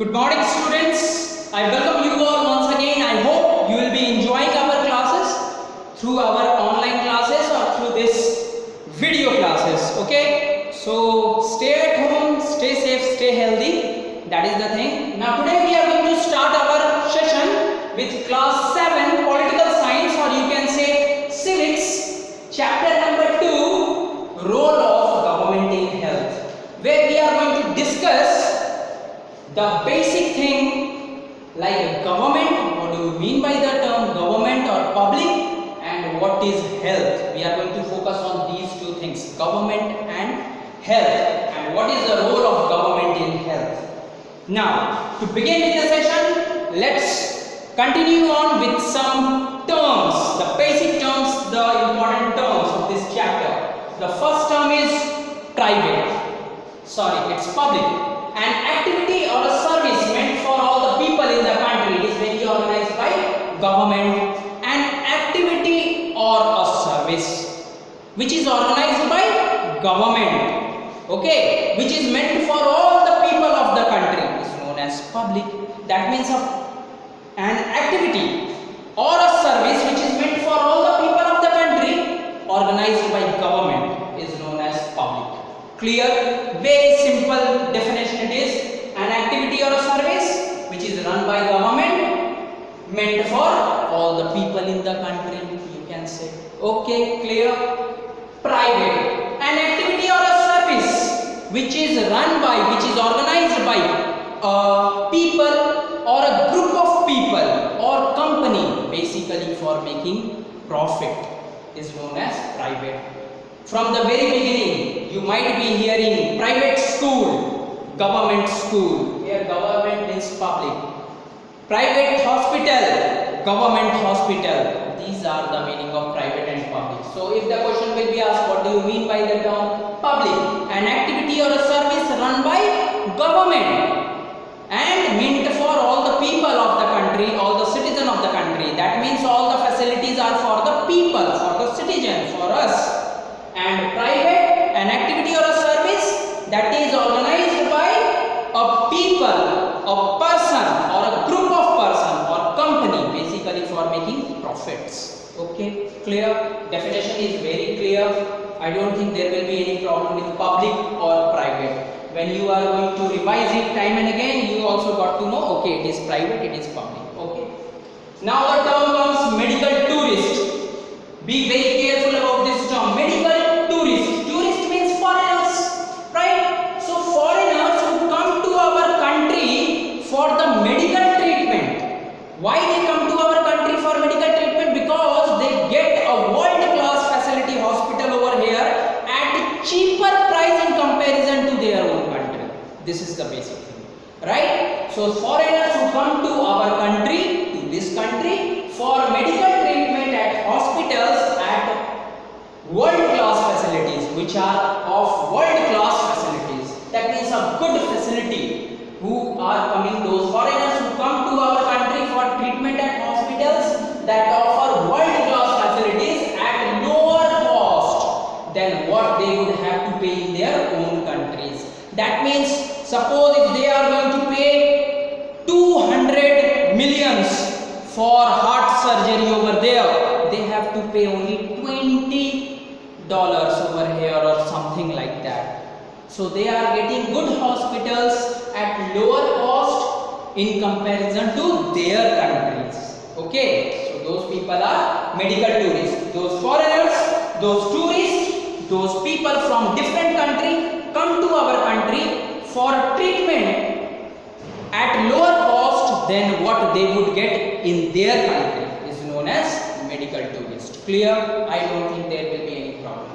Good morning students. I welcome you all once again. I hope you will be enjoying our classes through our online classes or through this video classes. Okay. So stay at home, stay safe, stay healthy. That is the thing. Now today we are going to start our session with class 7 political science, or you can say civics, chapter number 2, role of government in health, where we are going to discuss the basic thing like government. What do you mean by the term government or public, and what is health? We are going to focus on these two things, government and health, and what is the role of government in health. Now to begin with the session, let's continue on with some terms, the basic terms, the important terms of this chapter. The first term is it's public. An activity or a service meant for all the people in the country. It is mainly organized by government. An activity or a service which is organized by government, okay, which is meant for all the people of the country, is known as public. That means an activity or a service which is meant for all the people of the country, organized by government, is known as public. Clear? Very simple definition it is. An activity or a service which is run by government, meant for all the people in the country, you can say. Okay, clear? Private. An activity or a service which is run by, which is organized by people or a group of people or company, basically for making profit, is known as private. From the very beginning, you might be hearing private school, government school. Here government means public. Private hospital, government hospital. These are the meaning of private and public. So if the question will be asked, what do you mean by the term public? An activity or a service run by government and meant for all the people of the country, all the citizens of the country. That means all the facilities are for the people, for the citizen, for us. And private, an activity or a service that is organized by a people, a person or a group of person or company, basically for making profits. Okay, clear? Definition is very clear. I don't think there will be any problem with public or private. When you are going to revise it time and again, you also got to know, okay, it is private, it is public. Okay. Now the term comes medical tourist. Be very careful about this term, medical tourist. Tourist means foreigners, right? So foreigners who come to our country for the medical treatment. Why they come to our country for medical treatment? Because they get a world-class facility hospital over here at cheaper price in comparison to their own country. This is the basic thing, right? So foreigners who come to our country, to this country, for medical treatment at hospitals at world-class facilities, which are of world-class facilities. That means a good facility. Who are coming? Those foreigners who come to our country for treatment at hospitals that offer world-class facilities at lower cost than what they would have to pay in their own countries. That means, suppose if they are going to pay 200 millions for heart surgery over there, they have to pay only $20 over here or something like that. So they are getting good hospitals at lower cost in comparison to their countries. Okay, so those people are medical tourists. Those foreigners, those tourists, those people from different country come to our country for treatment at lower cost than what they would get in their country, is known as medical tourist. Clear? I don't think there will be any problem.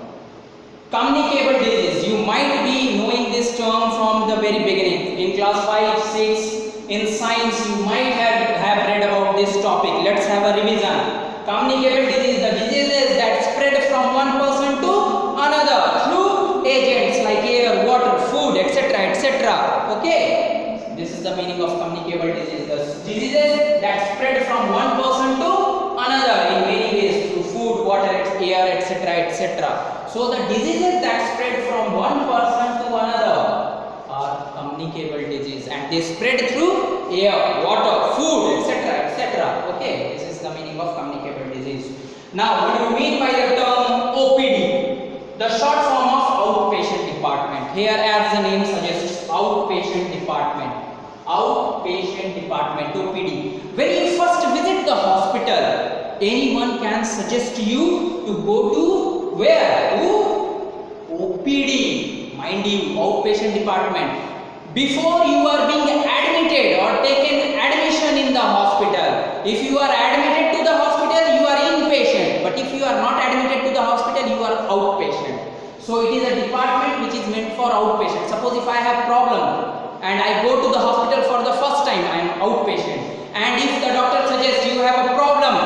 Communicable disease. You might be knowing this term from the very beginning. In class 5, 6, in science, you might have read about this topic. Let's have a revision. Communicable disease, the diseases that spread from one person to another through agents like air, water, food, etc., etc. Okay? This is the meaning of communicable disease. The diseases that spread from one person to another in many ways through food, water, air, etc., etc. So the diseases that spread from one person to another are communicable disease, and they spread through air, water, food, etc., etc. Okay, this is the meaning of communicable disease. Now, what do you mean by the term OPD? The short form of outpatient department. Here, as the name suggests, outpatient department. Outpatient department, OPD. When you first visit the hospital, anyone can suggest you to go to where? To OPD. Mind you, outpatient department. Before you are being admitted or taken admission in the hospital, if you are admitted to the hospital, you are inpatient. But if you are not admitted to the hospital, you are outpatient. So it is a department which is meant for outpatient. Suppose if I have problem and I go to the hospital for the first time, I am outpatient. And if the doctor suggests you have a problem,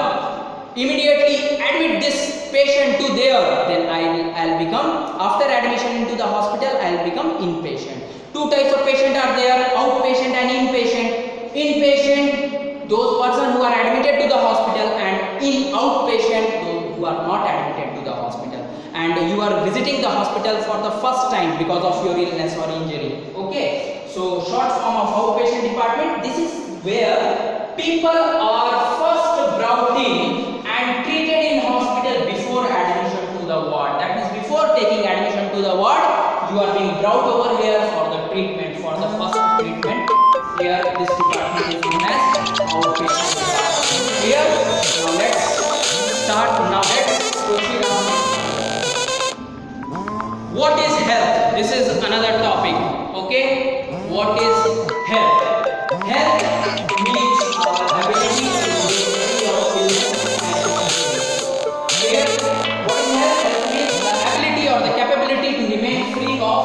immediately admit this patient to there, then I'll become, after admission into the hospital, I'll become inpatient. Two types of patient are there, outpatient and inpatient. Inpatient, those persons who are admitted to the hospital, and in outpatient, those who are not admitted to the hospital. And you are visiting the hospital for the first time because of your illness or injury. Okay, so short form of outpatient department, this is where people are first brought in and treated in hospital before admission to the ward. That means before taking admission to the ward, you are being brought over here for the treatment, for the first treatment. Here this department is known as outpatient department. Here, now let's start. Now let's proceed on. What is health? This is another topic. Okay, what is health? Health means our ability to take care of illness and disease. Here, what is health? Health means the ability or the capability to remain free of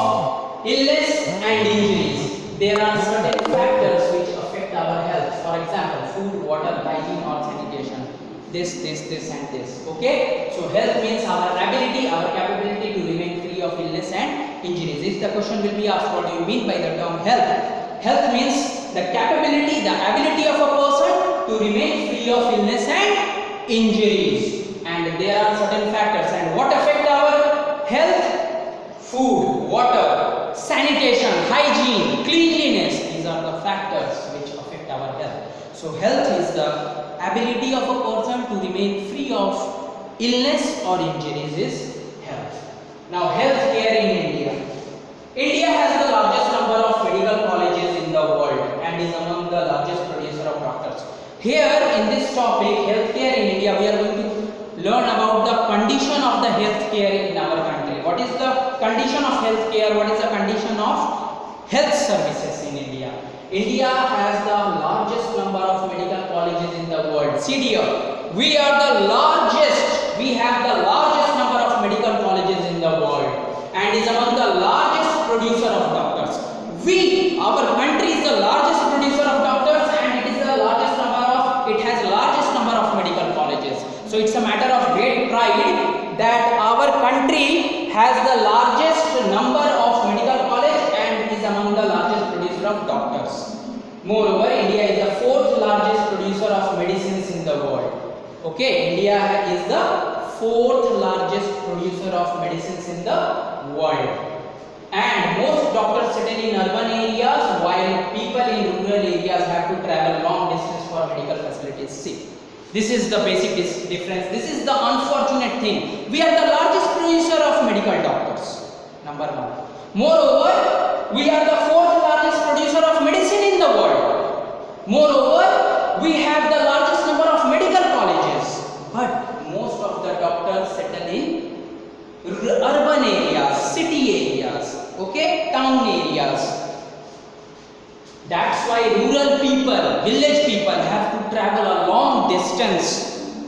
illness and injuries. There are certain factors which affect our health. For example, food, water, hygiene or sanitation. This and this. Okay, so health means our ability, our capability to remain free of illness and injuries. If the question will be asked, what do you mean by the term health? Health means the capability, the ability of a person to remain free of illness and injuries. And there are certain factors. And what affect our health? Food, water, sanitation, hygiene, cleanliness. These are the factors which affect our health. So health is the ability of a person to remain free of illness or injuries is health. Now, healthcare in India. India has the largest number of medical colleges in the world and is among the largest producer of doctors. Here in this topic, healthcare in India, we are going to learn about the condition of the healthcare in our country. What is the condition of healthcare? What is the condition of health services in India? India has the largest number of medical colleges in the world. See here, we are the largest, we have the largest number of medical colleges in the world and is among the largest producer of doctors. Our country is the largest producer of doctors and it is the largest number of, it has largest number of medical colleges. So it's a matter of great pride that our country has the largest number of medical colleges and is among the largest producer of doctors. Moreover, India is the fourth largest producer of medicines in the world. Okay, India is the fourth largest producer of medicines in the world. And most doctors settle in urban areas while people in rural areas have to travel long distance for medical facilities. See, this is the basic difference. This is the unfortunate thing. We are the largest producer of medical doctors. Number one. Moreover, we are the fourth largest producer of medicine in the world. Moreover, we have the largest number of medical colleges. But most of the doctors settle in urban areas, city areas, okay, town areas. That's why rural people, village people have to travel a long distance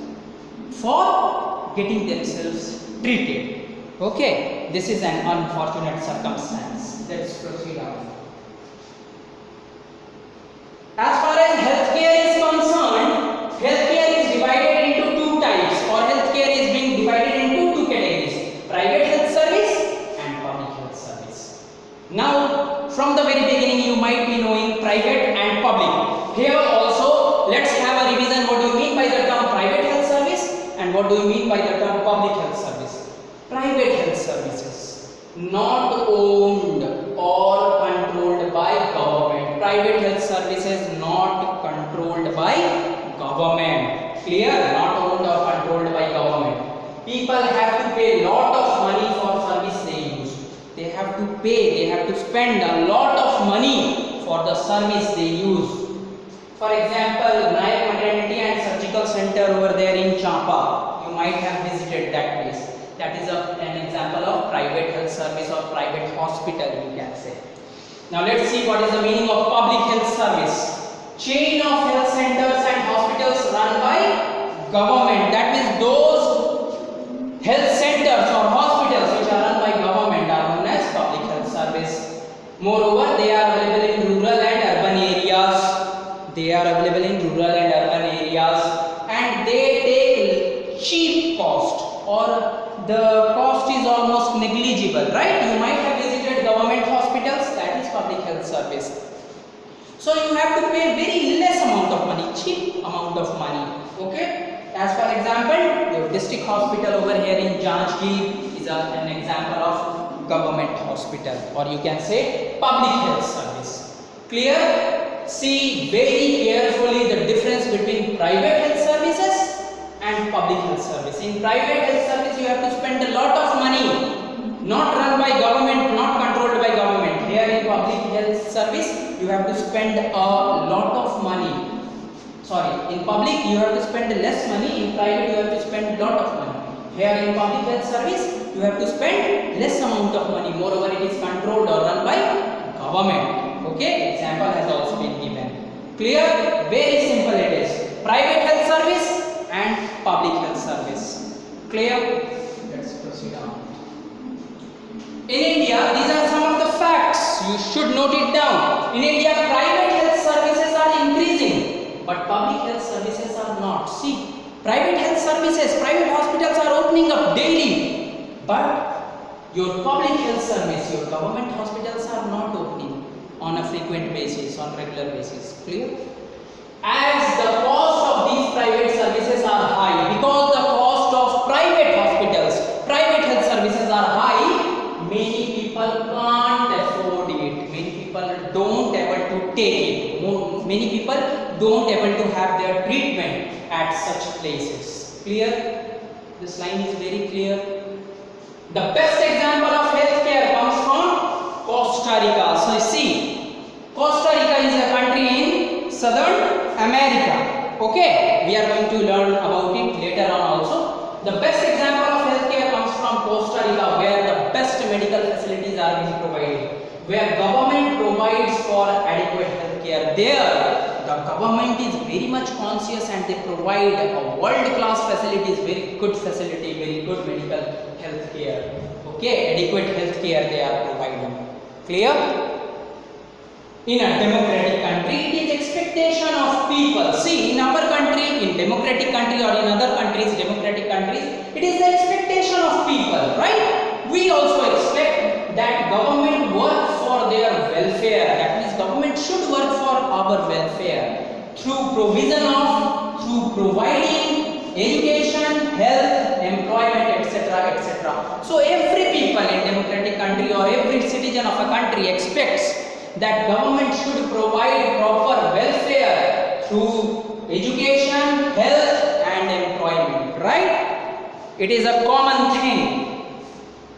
for getting themselves treated. Okay, this is an unfortunate circumstance. Let's proceed on. As far as healthcare is concerned, healthcare is divided into two types, or healthcare is being divided into two categories: private health service and public health service. Now, from the very beginning, you might be knowing private and public. Here also, let's have a revision. What do you mean by the term private health service and what do you mean by the term public health service? Private health services, not owned or controlled by private health services not controlled by government. Clear? Not owned or controlled by government. People have to pay lot of money for service they use. They have to pay, they have to spend a lot of money for the service they use. For example, Nayak Maternity and Surgical Center over there in Champa. You might have visited that place. That is an example of private health service or private hospital, you can say. Now let's see what is the meaning of public health service. Chain of health centers and hospitals run by government. That means those health centers or hospitals which are run by government are known as public health service. Moreover, they are available in rural and urban areas. They are available in rural and urban areas, and they take cheap cost, or the cost is almost negligible, right? You might have visited government hospitals. That is public health service. So you have to pay very less amount of money, cheap amount of money. Okay. As for example, your district hospital over here in Janjgir is an example of government hospital, or you can say public health service. Clear? See very carefully the difference between private health services and public health service. In private health service, you have to spend a lot of money, not run by government, not controlled by government. Here in public health service, you have to spend a lot of money. Sorry, in public you have to spend less money, in private you have to spend lot of money. Here in public health service, you have to spend less amount of money. Moreover, it is controlled or run by government. Okay, example has also been given. Clear? Very simple it is. Private health service and public health service. Clear? Let's proceed on. In India, these are some of the facts. You should note it down. In India, private health services are increasing, but public health services are not. See, private health services, private hospitals are opening up daily, but your public health service, your government hospitals are not opening on a frequent basis, on regular basis. Clear? As the cost of these private services are high, because the cost of private hospitals, private health services are high, many people can't afford it. Many people don't able to take it. Many people don't able to have their treatment at such places. Clear? This line is very clear. The best example of healthcare comes from Costa Rica. So see, Costa Rica is a country in Southern America. Okay, we are going to learn about it later on also. The best example of healthcare comes from Costa Rica, where the best medical facilities are being provided, where government provides for adequate healthcare. There, the government is very much conscious and they provide a world-class facilities, very good facility, very good medical healthcare. Okay, adequate healthcare they are providing. Clear? In a democratic country, it is expectation of people. See, in our country, in democratic country or in other countries, democratic countries, it is the expectation of people, right? We also expect that government work for their welfare. That means government should work for our welfare through providing education, health, employment, etc., etc. So every people in democratic country or every citizen of a country expects that government should provide proper welfare through education, health and employment, right? It is a common thing.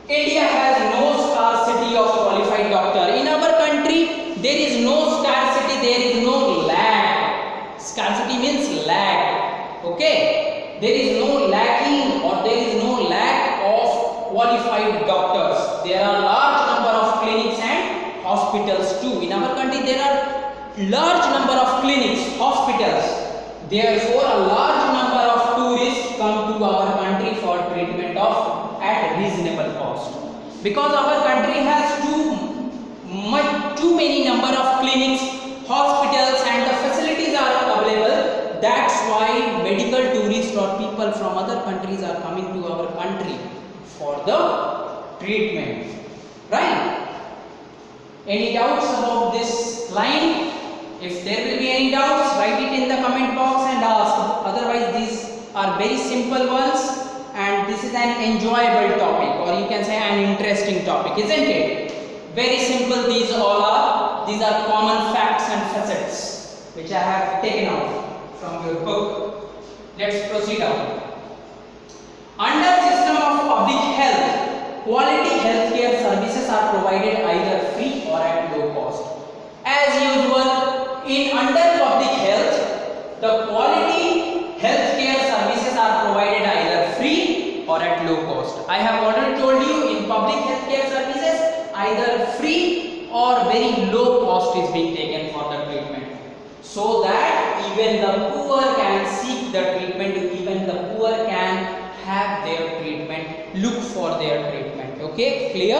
India has no scarcity of qualified doctor. In our country, there is no scarcity, there is no lack. Scarcity means lack. Okay? There is no lacking or there is no lack of qualified doctors. There are large number of clinics and hospitals too. In our country, there are large number of clinics, hospitals. Therefore, a large number of tourists come to our country for treatment of at reasonable cost. Because our country has too many number of clinics, hospitals and the facilities are available. That's why medical tourists or people from other countries are coming to our country for the treatment. Right? Any doubts about this line? If there will be any doubts, write it in the comment box and ask. Otherwise, these are very simple ones and this is an enjoyable topic, or you can say an interesting topic, isn't it? Very simple these all are. these are common facts and facets which I have taken out from your book. Let's proceed on. Under system of public health, quality healthcare services are provided either free or at low cost. As usual, in under public health, the quality healthcare services are provided either free or at low cost. I have already told you, in public healthcare services, either free or very low cost is being taken for the treatment, so that even the poor can seek the treatment, even the poor can have their treatment, look for their treatment. Okay, clear?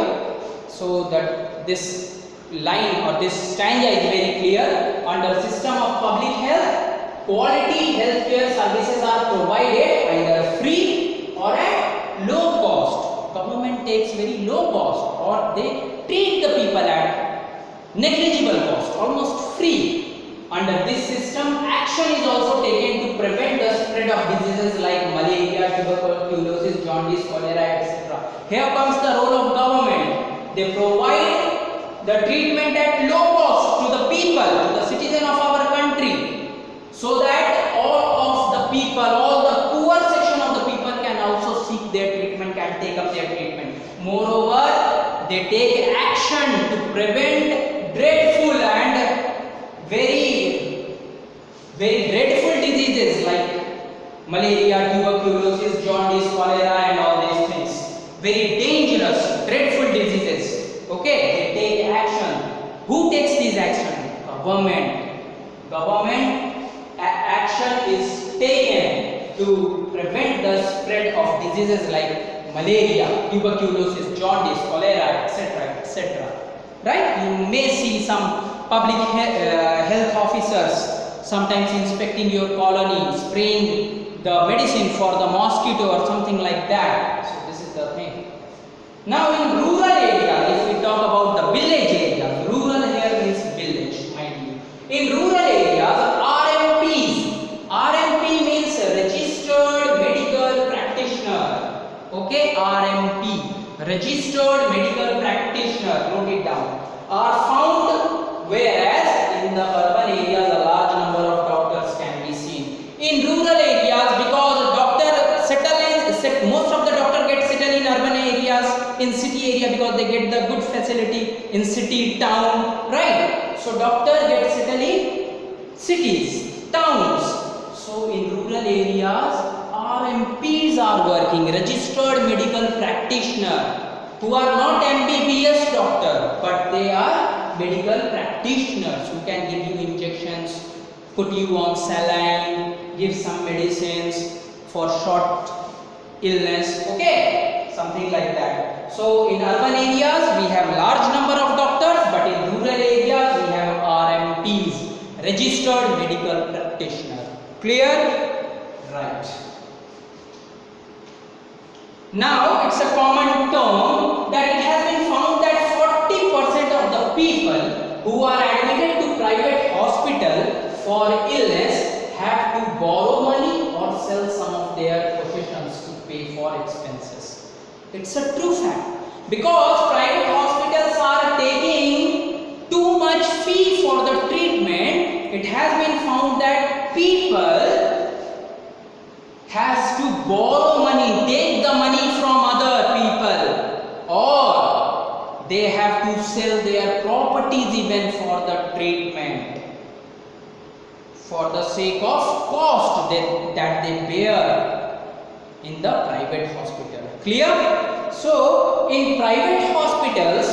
So that this line or this stanza is very clear. Under system of public health, quality healthcare services are provided either free or at low cost. Government takes very low cost, or they treat the people at negligible cost, almost free. Under this system, action is also taken to prevent the spread of diseases like malaria, tuberculosis, jaundice, cholera, etc. Here comes the role of government. They provide the treatment at low cost to the people, to the citizen of our country, so that all of the people, all the poor section of the people can also seek their treatment, can take up their treatment. Moreover, they take action to prevent dreadful and very dreadful diseases like malaria, tuberculosis, jaundice, cholera and all these things. Very dangerous, dreadful diseases. Okay, they take action. Who takes these action? Government. Government action is taken to prevent the spread of diseases like malaria, tuberculosis, jaundice, cholera, etc., etc. Right? You may see some public health officers sometimes inspecting your colony, spraying the medicine for the mosquito or something like that. So this is the thing. Now in rural area, if we talk about the village areas, rural here means village, mind you. In rural areas, RMP means registered medical practitioner. Okay, RMP, registered medical practitioner, note it down, are found, whereas in the urban areas a large number of doctors can be seen. In rural areas, because most of the doctor get settled in urban areas, in city area because they get the good facility in city, town, right? So doctor gets settled in cities, towns. So in rural areas, RMPs are working, registered medical practitioner, who are not MBBS doctor, but they are medical practitioners who can give you injections, put you on saline, give some medicines for short illness, okay, something like that. So in urban areas we have large number of doctors, but in rural areas we have RMPs, registered medical practitioner. Clear? Right. Now it's a common term that it has been found that 40% of the people who are admitted to private hospital for illness have to borrow money or sell some of their possessions to pay for expenses. It's a true fact, because private hospitals are taking too much fee for the treatment. It has been found that people has to borrow money, take the money from other people, or they have to sell their properties even for the treatment, for the sake of cost that they bear in the private hospital. Clear? So in private hospitals,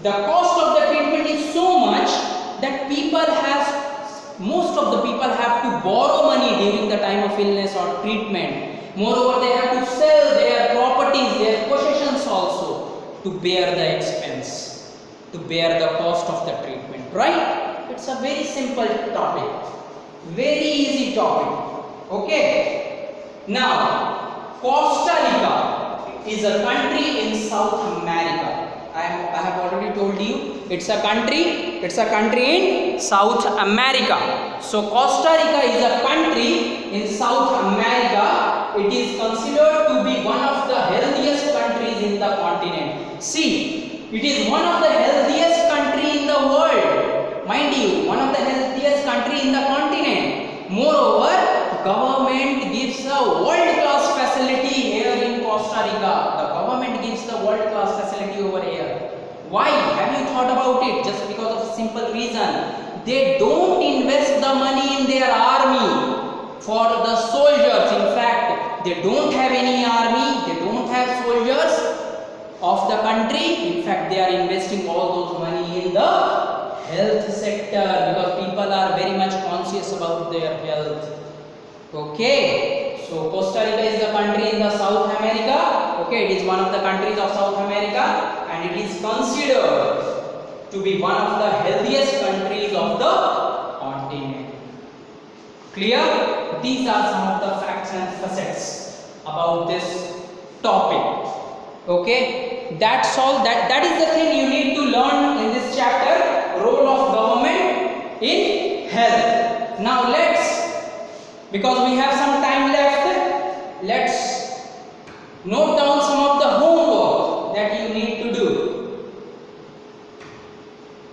the cost of the treatment is so much that most of the people have to borrow money during the time of illness or treatment. Moreover, they have to sell their properties, their possessions also, to bear the expense, to bear the cost of the treatment. Right? It's a very simple topic, very easy topic. Okay. Now, Costa Rica is a country in South America. I have already told you it's a country in South America. So Costa Rica is a country in South America. It is considered to be one of the healthiest countries in the continent. See, it is one of the healthiest country in the world. mind you, one of the healthiest country in the continent. Moreover, government gives a world-class facility here in Costa Rica. The government gives the world-class facility over here. Why? Have you thought about it? Just because of a simple reason. They don't invest the money in their army for the soldiers. In fact, they don't have any army, they don't have soldiers of the country. In fact, they are investing all those money in the health sector because people are very much conscious about their health. Okay, so Costa Rica is the country in the South America. Okay, it is one of the countries of South America and it is considered to be one of the healthiest countries of the continent. Clear? These are some of the facts and facets about this topic. Okay, that's all. That is the thing you need to learn in this chapter, role of government in health. Now because we have some time left, let's note down some of the homework that you need to do.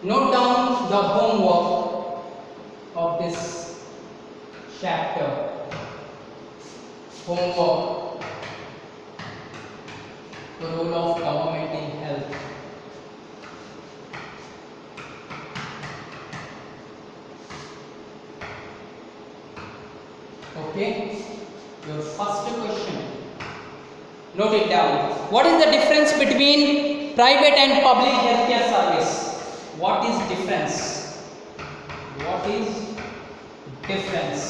Note down the homework of this chapter. Homework. The role of government in health. Okay. Your first question. Note it down. What is the difference between private and public healthcare service? What is difference? What is difference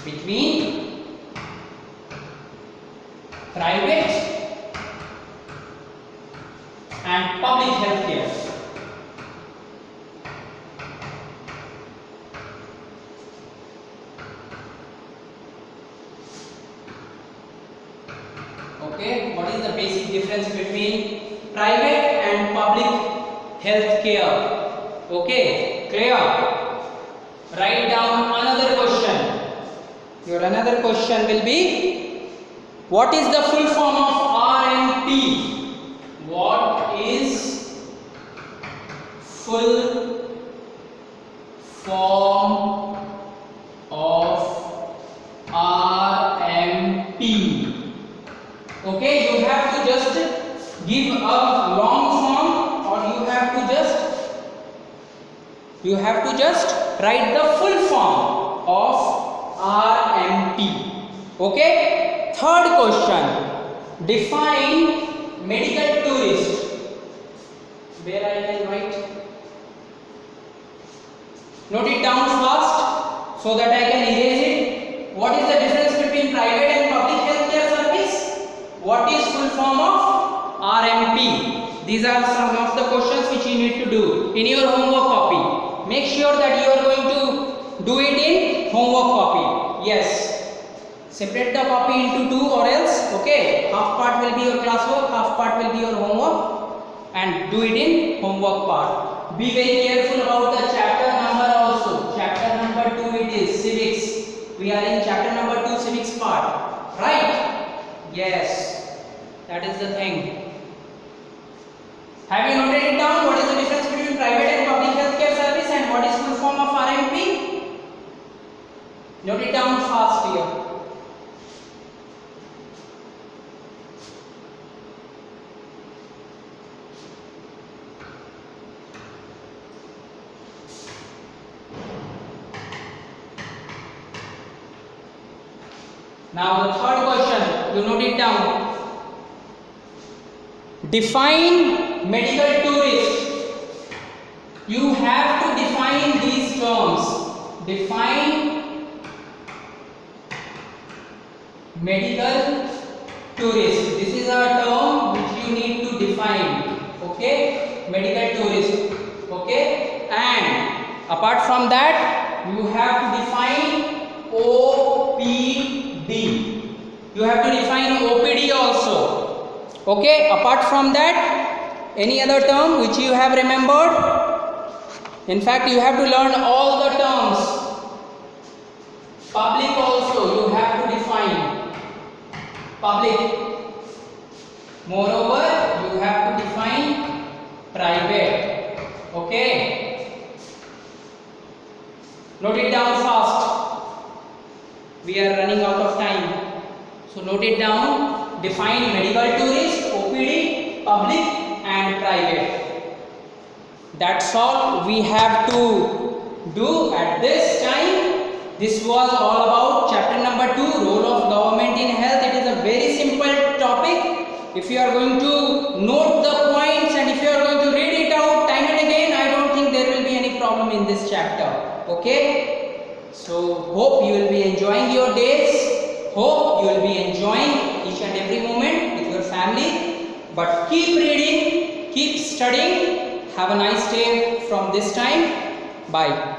between private and public healthcare? Okay, what is the basic difference between private and public health care? Okay, clear? Write down another question. Your another question will be, what is the full form of RMP? What is full form of RMP? Okay, you have to just give a long form or you have to just write the full form of RMP. Okay, third question, define medical tourist. Where I can write? Note it down fast so that I can erase it. What is the difference between private and public healthcare service? What is full form of RMP? These are some of the questions which you need to do in your homework copy. Make sure that you are going to do it in homework copy. Yes. Separate the copy into two or else. Okay. Half part will be your classwork, half part will be your homework, and do it in homework part. Be very careful about the chapter number also. Chapter number 2 it is civics. We are in chapter number 2 civics part. Right? Yes. That is the thing. Have you noted it down? What is the difference between private and public healthcare service and what is full form of RMP? Note it down fast here. Now the third question, you note it down. Define medical tourist. You have to define these terms. Define medical tourist. This is a term which you need to define. Okay, medical tourist. Okay, and apart from that, you have to define OPD. You have to define OPD also. Okay, apart from that, any other term which you have remembered? In fact, you have to learn all the terms. Public also you have to define. Public. Moreover, you have to define private. Okay, note it down fast, we are running out of time. So note it down. Define medical tourist, OPD, public and private. That's all we have to do at this time. This was all about chapter number 2, role of government in health. It is a very simple topic. If you are going to note the points and if you are going to read it out time and again, I don't think there will be any problem in this chapter. Okay, so hope you will be enjoying your days. Hope you will be enjoying each and every moment with your family. But keep reading, keep studying. Have a nice day from this time. Bye.